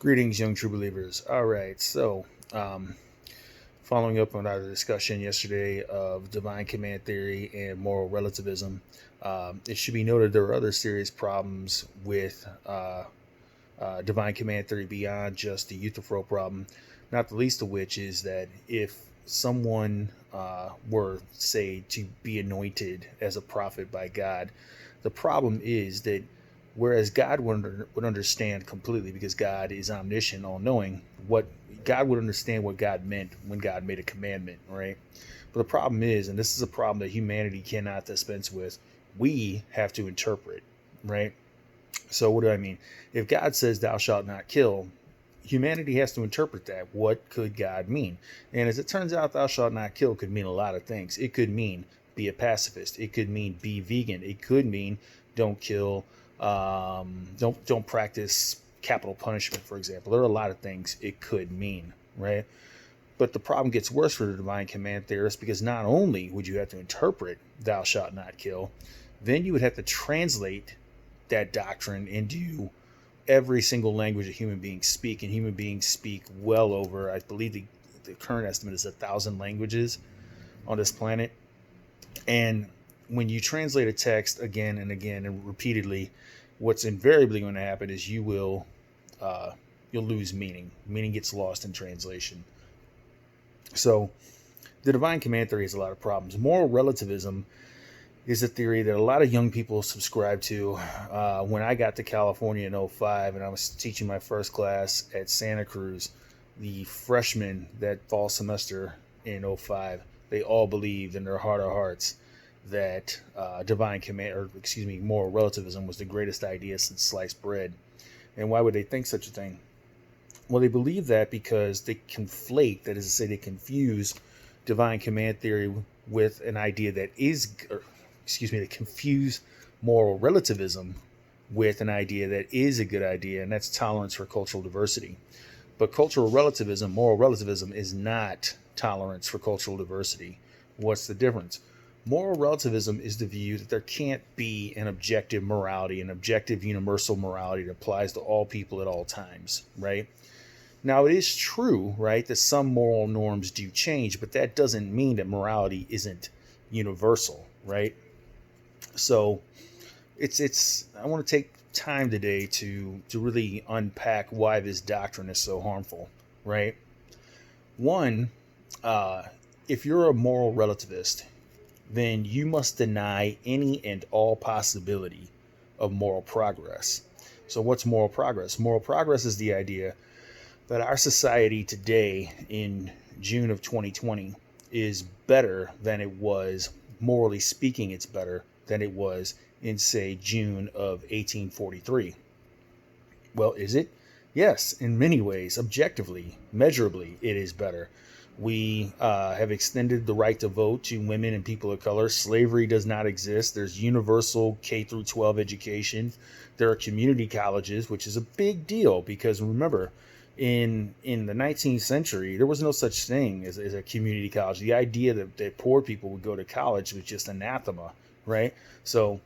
Greetings, young true believers. All right, following up on our discussion yesterday of divine command theory and moral relativism, it should be noted there are other serious problems with divine command theory beyond just the Euthyphro problem, not the least of which is that if someone were, say, to be anointed as a prophet by God, the problem is that whereas God would understand completely because God is omniscient, all knowing, what God would understand what God meant when God made a commandment, right? But the problem is, and this is a problem that humanity cannot dispense with, we have to interpret, right? So what do I mean? If God says thou shalt not kill, humanity has to interpret that. What could God mean? And as it turns out, thou shalt not kill could mean a lot of things. It could mean be a pacifist. It could mean be vegan. It could mean don't kill, don't practice capital punishment, for example. There are a lot of things it could mean, right? But the problem gets worse for the divine command theorists because not only would you have to interpret thou shalt not kill, then you would have to translate that doctrine into every single language that human beings speak, and human beings speak well over, I believe the current estimate is 1,000 languages on this planet. And when you translate a text again and again and repeatedly, what's invariably going to happen is you'll lose meaning. Meaning gets lost in translation. So the divine command theory has a lot of problems. Moral relativism is a theory that a lot of young people subscribe to. When I got to California in '05 and I was teaching my first class at Santa Cruz, the freshmen that fall semester in '05, they all believed in their heart of hearts that moral relativism was the greatest idea since sliced bread. And why would they think such a thing? Well, they believe that because they conflate, that is to say, they confuse divine command theory with an idea that they confuse moral relativism with an idea that is a good idea, and that's tolerance for cultural diversity. But moral relativism is not tolerance for cultural diversity. What's the difference? Moral relativism is the view that there can't be an objective morality, an objective universal morality that applies to all people at all times, right? Now, it is true, right, that some moral norms do change, but that doesn't mean that morality isn't universal, right? So I want to take time today to really unpack why this doctrine is so harmful, right? One, if you're a moral relativist, then you must deny any and all possibility of moral progress. So what's moral progress? Moral progress is the idea that our society today in June of 2020 is better than it was, morally speaking, it's better than it was in, say, June of 1843. Well, is it? Yes, in many ways, objectively, measurably, it is better. We have extended the right to vote to women and people of color. Slavery does not exist. There's universal K through 12 education. There are community colleges, which is a big deal because remember, in the 19th century, there was no such thing as a community college. The idea that poor people would go to college was just anathema, right? So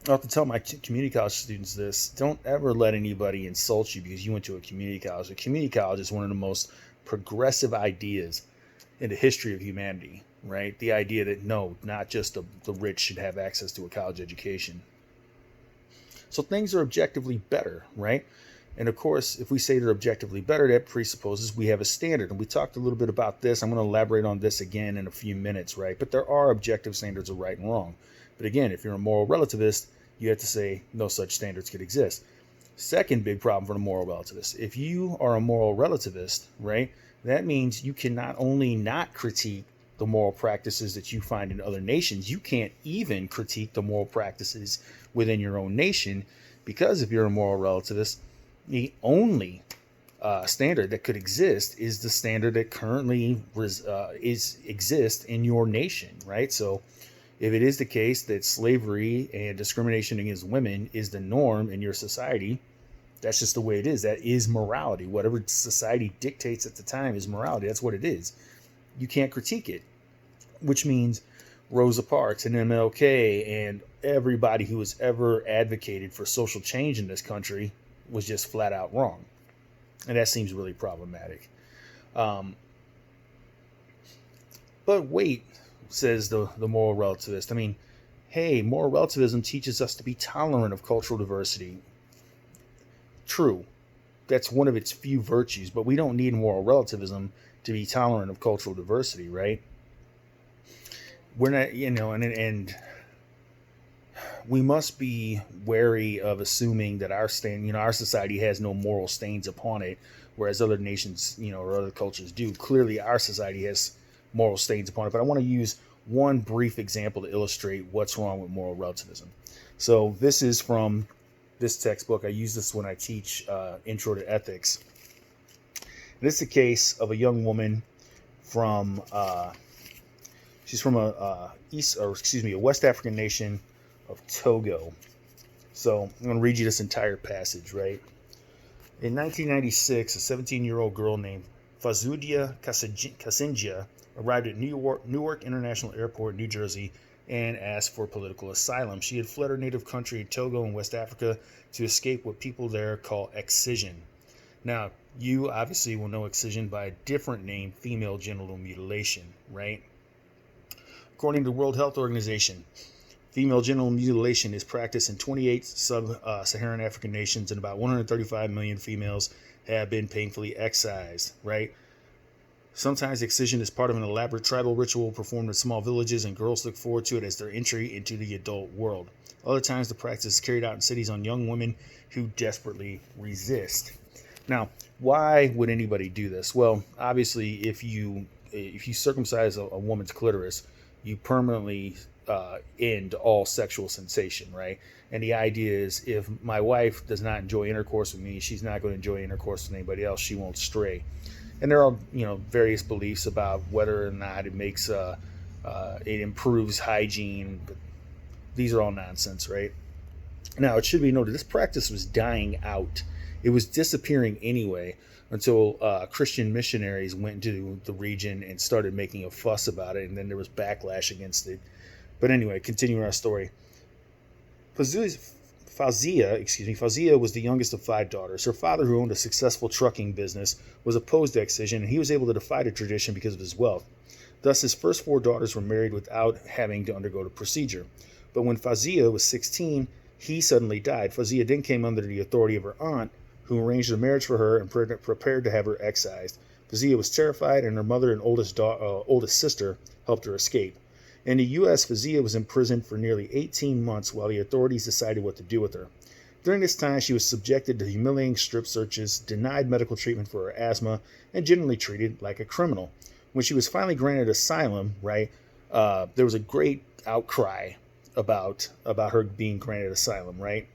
I have to tell my community college students this: don't ever let anybody insult you because you went to a community college. A community college is one of the most progressive ideas in the history of humanity, right? The idea that no, not just the rich should have access to a college education. So things are objectively better, right? And of course, if we say they're objectively better, that presupposes we have a standard. And we talked a little bit about this. I'm going to elaborate on this again in a few minutes, right? But there are objective standards of right and wrong. But again, if you're a moral relativist, you have to say no such standards could exist. Second big problem for the moral relativist: if you are a moral relativist, right, that means you can not only not critique the moral practices that you find in other nations, you can't even critique the moral practices within your own nation, because if you're a moral relativist, the only standard that could exist is the standard that currently exists in your nation, right? So if it is the case that slavery and discrimination against women is the norm in your society, that's just the way it is. That is morality. Whatever society dictates at the time is morality. That's what it is. You can't critique it, which means Rosa Parks and MLK and everybody who has ever advocated for social change in this country was just flat out wrong. And that seems really problematic. Um, but wait, says the moral relativist. I mean, hey, moral relativism teaches us to be tolerant of cultural diversity. True, that's one of its few virtues, but we don't need moral relativism to be tolerant of cultural diversity, right? We're not, and we must be wary of assuming that our society has no moral stains upon it, whereas other nations, or other cultures do. Clearly, our society has moral stains upon it. But I want to use one brief example to illustrate what's wrong with moral relativism. So this is from this textbook. I use this when I teach Intro to Ethics. This is a case of a young woman from she's from a West African nation of Togo. So I'm going to read you this entire passage, right? In 1996, a 17-year-old girl named Fazudia Kasinja arrived at Newark International Airport, New Jersey, and asked for political asylum. She had fled her native country, Togo in West Africa, to escape what people there call excision. Now, you obviously will know excision by a different name, female genital mutilation, right? According to the World Health Organization, female genital mutilation is practiced in 28 sub-Saharan African nations, and about 135 million females have been painfully excised, right? Sometimes excision is part of an elaborate tribal ritual performed in small villages, and girls look forward to it as their entry into the adult world. Other times, the practice is carried out in cities on young women who desperately resist. Now, why would anybody do this? Well, obviously, if you circumcise a woman's clitoris, you permanently end all sexual sensation, right? And the idea is, if my wife does not enjoy intercourse with me, she's not going to enjoy intercourse with anybody else. She won't stray. And there are, various beliefs about whether or not it makes it improves hygiene, but these are all nonsense, right? Now, it should be noted this practice was dying out. It was disappearing anyway until Christian missionaries went to the region and started making a fuss about it, and then there was backlash against it. But anyway, continuing our story. Fazia was the youngest of 5 daughters. Her father, who owned a successful trucking business, was opposed to excision, and he was able to defy the tradition because of his wealth. Thus, his first 4 daughters were married without having to undergo the procedure. But when Fazia was 16, he suddenly died. Fazia then came under the authority of her aunt, who arranged a marriage for her and prepared to have her excised. Fazia was terrified, and her mother and oldest sister helped her escape. In the U.S., Fazia was imprisoned for nearly 18 months while the authorities decided what to do with her. During this time, she was subjected to humiliating strip searches, denied medical treatment for her asthma, and generally treated like a criminal. When she was finally granted asylum, there was a great outcry about her being granted asylum, right?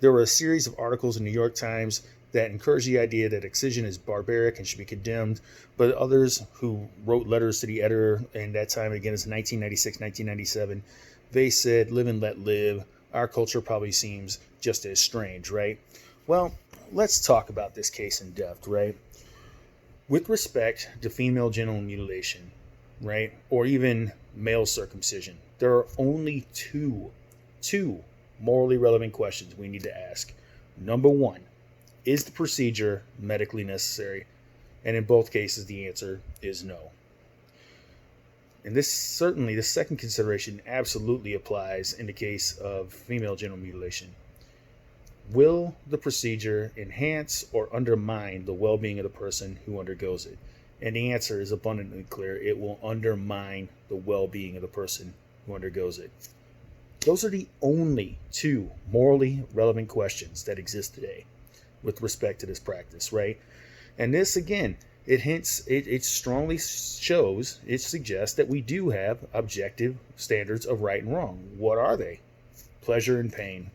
There were a series of articles in the New York Times that encouraged the idea that excision is barbaric and should be condemned, but others who wrote letters to the editor in that time, again it's 1996, 1997, they said, live and let live. Our culture probably seems just as strange, right? Well, let's talk about this case in depth, right? With respect to female genital mutilation, right, or even male circumcision, there are only two morally relevant questions we need to ask. Number one, is the procedure medically necessary? And in both cases, the answer is no. And the second consideration absolutely applies in the case of female genital mutilation. Will the procedure enhance or undermine the well-being of the person who undergoes it? And the answer is abundantly clear. It will undermine the well-being of the person who undergoes it. Those are the only 2 morally relevant questions that exist today with respect to this practice, right? And this, again, it strongly suggests that we do have objective standards of right and wrong. What are they? Pleasure and pain.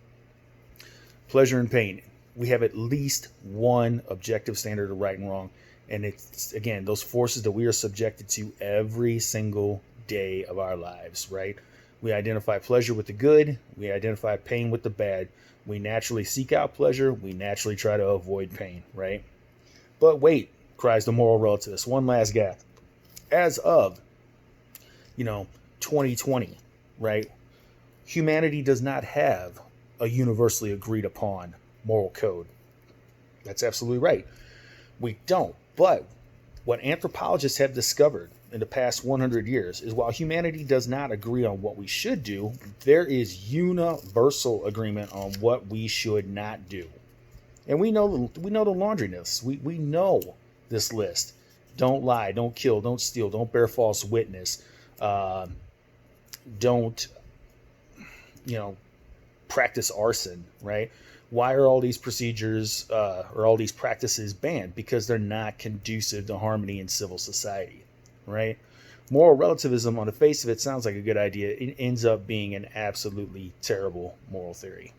Pleasure and pain. We have at least one objective standard of right and wrong. And it's, again, those forces that we are subjected to every single day of our lives, right? We identify pleasure with the good. We identify pain with the bad. We naturally seek out pleasure. We naturally try to avoid pain, right? But wait, cries the moral relativist. One last gap. As of, 2020, right? Humanity does not have a universally agreed upon moral code. That's absolutely right. We don't. But what anthropologists have discovered in the past 100 years is while humanity does not agree on what we should do, there is universal agreement on what we should not do. And we know the laundry list. We know this list. Don't lie, don't kill, don't steal, don't bear false witness, uh, don't you know practice arson, right? Why are all these procedures or all these practices banned? Because they're not conducive to harmony in civil society, right? Moral relativism, on the face of it, sounds like a good idea. It ends up being an absolutely terrible moral theory.